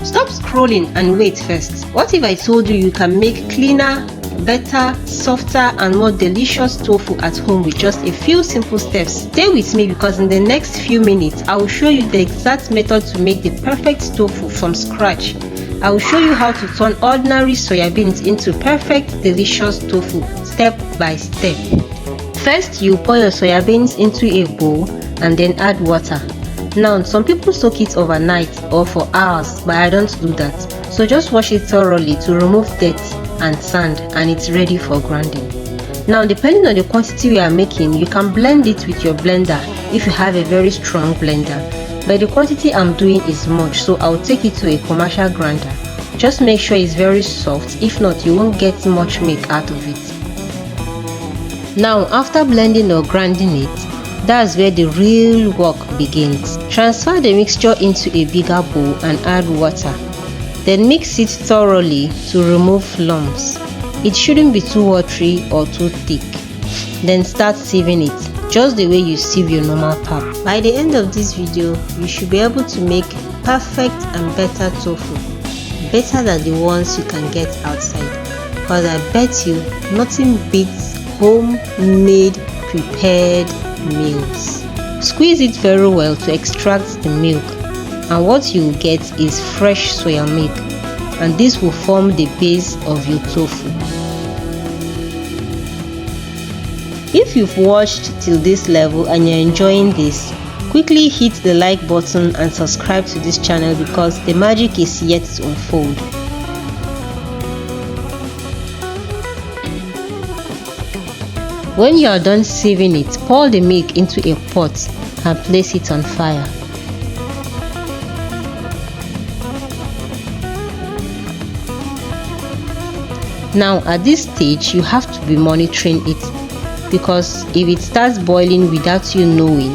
Stop scrolling and wait first. What if I told you you can make cleaner, better, softer and more delicious tofu at home with just a few simple steps? Stay with me because in the next few minutes I will show you the exact method to make the perfect tofu from scratch. I will show you how to turn ordinary soybeans into perfect delicious tofu step by step. First, you pour your soybeans into a bowl and then add water. Now, some people soak it overnight or for hours, but I don't do that. So just wash it thoroughly to remove dirt and sand, and it's ready for grinding. Now, depending on the quantity you are making, you can blend it with your blender if you have a very strong blender. But the quantity I'm doing is much, so I'll take it to a commercial grinder. Just make sure it's very soft, if not you won't get much milk out of it. Now, after blending or grinding it, that's where the real work begins. Transfer the mixture into a bigger bowl and add water. Then mix it thoroughly to remove lumps. It shouldn't be too watery or too thick. Then start sieving it, just the way you sieve your normal pap. By the end of this video, you should be able to make perfect and better tofu. Better than the ones you can get outside. Because I bet you nothing beats homemade prepared meals. Squeeze it very well to extract the milk, and what you will get is fresh soya milk, and this will form the base of your tofu. If you've watched till this level and you're enjoying this, quickly hit the like button and subscribe to this channel because the magic is yet to unfold. When you are done sieving it, pour the milk into a pot and place it on fire. Now at this stage you have to be monitoring it, because if it starts boiling without you knowing,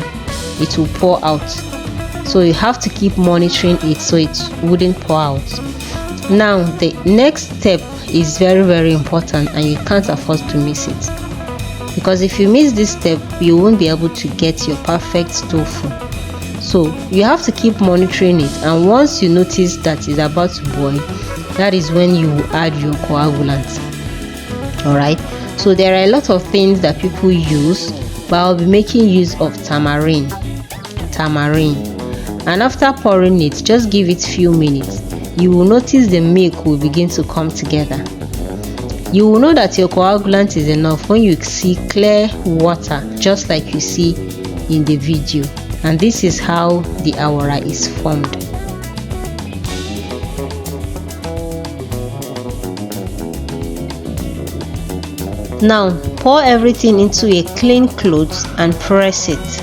it will pour out. So you have to keep monitoring it so it wouldn't pour out. Now the next step is very important and you can't afford to miss it. Because if you miss this step, you won't be able to get your perfect tofu. So you have to keep monitoring it, and once you notice that it's about to boil, that is when you will add your coagulant. Alright, so there are a lot of things that people use, but I'll be making use of tamarind. And after pouring it, just give it few minutes. You will notice the milk will begin to come together. You will know that your coagulant is enough when you see clear water, just like you see in the video. And this is how the awara is formed. Now pour everything into a clean cloth and press it.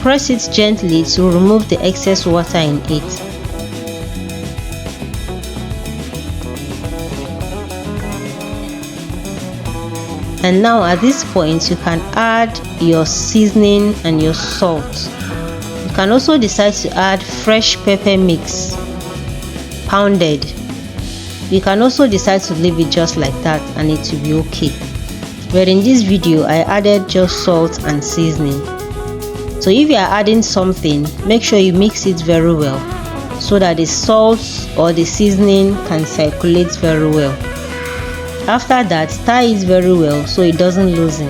Press it gently to remove the excess water in it. And now at this point you can add your seasoning and your salt. You can also decide to add fresh pepper mix, pounded. You can also decide to leave it just like that and it will be okay. But in this video I added just salt and seasoning. So if you are adding something, make sure you mix it very well so that the salt or the seasoning can circulate very well. After that, stir it very well so it doesn't loosen.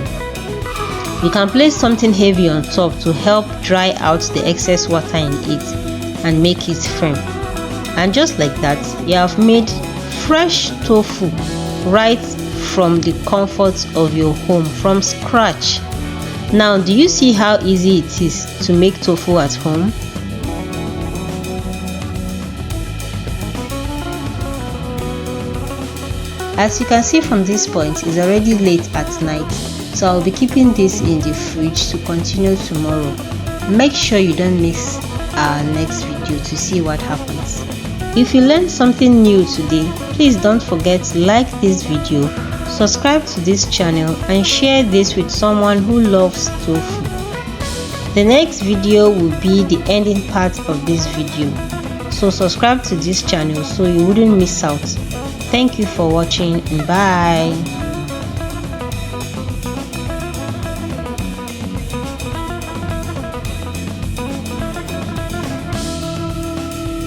You can place something heavy on top to help dry out the excess water in it and make it firm. And just like that, you have made fresh tofu right from the comfort of your home, from scratch. Now, do you see how easy it is to make tofu at home? As you can see from this point, it's already late at night, so I'll be keeping this in the fridge to continue tomorrow. Make sure you don't miss our next video to see what happens. If you learned something new today, please don't forget to like this video, subscribe to this channel and share this with someone who loves tofu. The next video will be the ending part of this video, so subscribe to this channel so you wouldn't miss out. Thank you for watching and bye.